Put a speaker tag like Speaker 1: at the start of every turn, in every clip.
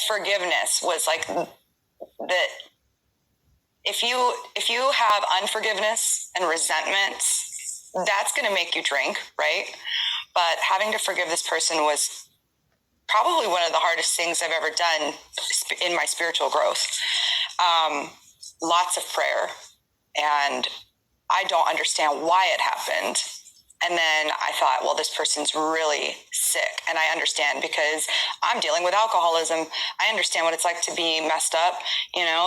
Speaker 1: forgiveness was like that. If you have unforgiveness and resentment, that's going to make you drink, right? But having to forgive this person was probably one of the hardest things I've ever done in my spiritual growth. Lots of prayer, and I don't understand why it happened. And then I thought, well, this person's really sick. And I understand because I'm dealing with alcoholism. I understand what it's like to be messed up,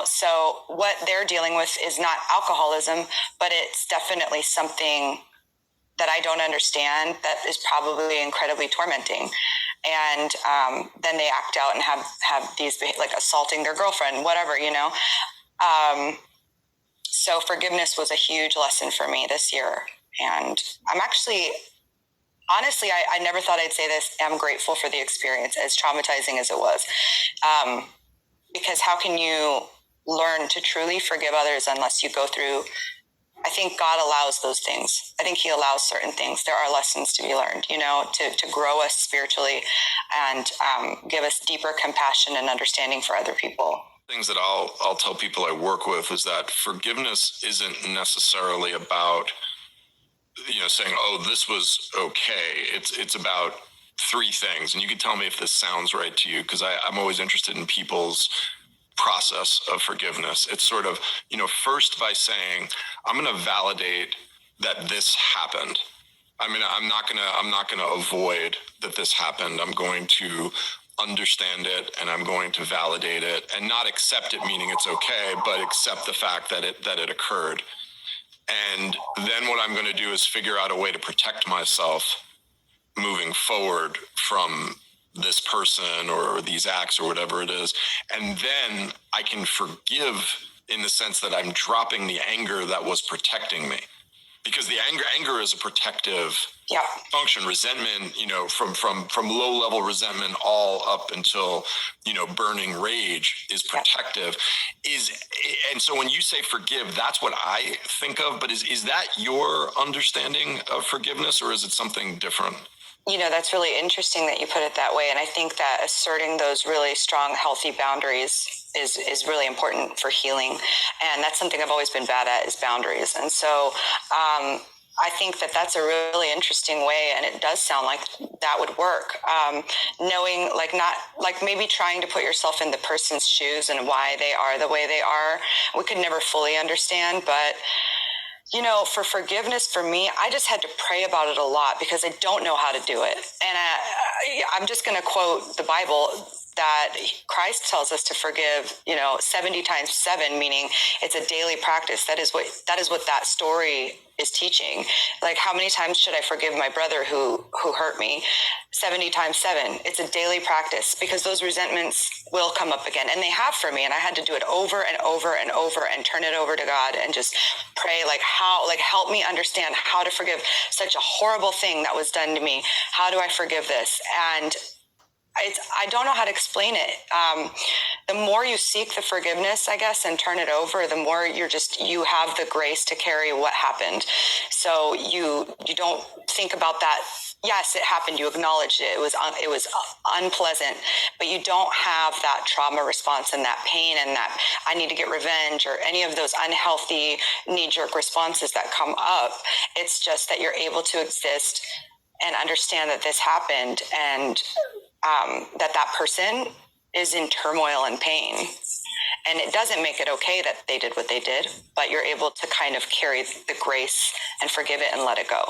Speaker 1: So what they're dealing with is not alcoholism, but it's definitely something that I don't understand that is probably incredibly tormenting. And then they act out and have these, like assaulting their girlfriend, whatever, So forgiveness was a huge lesson for me this year. And I'm actually, honestly, I never thought I'd say this. I'm grateful for the experience, as traumatizing as it was. Because how can you learn to truly forgive others unless you go through, I think God allows those things. I think he allows certain things. There are lessons to be learned, to grow us spiritually and give us deeper compassion and understanding for other people.
Speaker 2: Things that I'll tell people I work with is that forgiveness isn't necessarily about, saying, oh, this was okay. It's about three things. And you can tell me if this sounds right to you, because I'm always interested in people's process of forgiveness. It's sort of, first by saying, I'm going to validate that this happened. I mean, I'm not going to avoid that this happened. I'm going to understand it, and I'm going to validate it, and not accept it, meaning it's okay, but accept the fact that it occurred. And then what I'm going to do is figure out a way to protect myself moving forward from this person or these acts or whatever it is. And then I can forgive in the sense that I'm dropping the anger that was protecting me. Because the anger is a protective function. Resentment, from low level resentment all up until, burning rage is protective. And so when you say forgive, that's what I think of. But is that your understanding of forgiveness, or is it something different?
Speaker 1: That's really interesting that you put it that way. And I think that asserting those really strong, healthy boundaries is really important for healing. And that's something I've always been bad at, is boundaries. And so I think that that's a really interesting way. And it does sound like that would work. Knowing, not maybe trying to put yourself in the person's shoes and why they are the way they are. We could never fully understand, but for forgiveness, for me, I just had to pray about it a lot because I don't know how to do it. And I'm just going to quote the Bible that Christ tells us to forgive, 70 times 7, meaning it's a daily practice. That is what that story is teaching. Like, how many times should I forgive my brother who hurt me? 70 times 7. It's a daily practice, because those resentments will come up again, and they have for me. And I had to do it over and over and over and turn it over to God and just pray, help me understand how to forgive such a horrible thing that was done to me. How do I forgive this? And I don't know how to explain it. The more you seek the forgiveness, I guess, and turn it over, the more you have the grace to carry what happened. So you don't think about that. Yes, it happened. You acknowledged it. It was unpleasant, but you don't have that trauma response and that pain and that I need to get revenge or any of those unhealthy knee-jerk responses that come up. It's just that you're able to exist and understand that this happened, and that person is in turmoil and pain. And it doesn't make it okay that they did what they did, but you're able to kind of carry the grace and forgive it and let it go.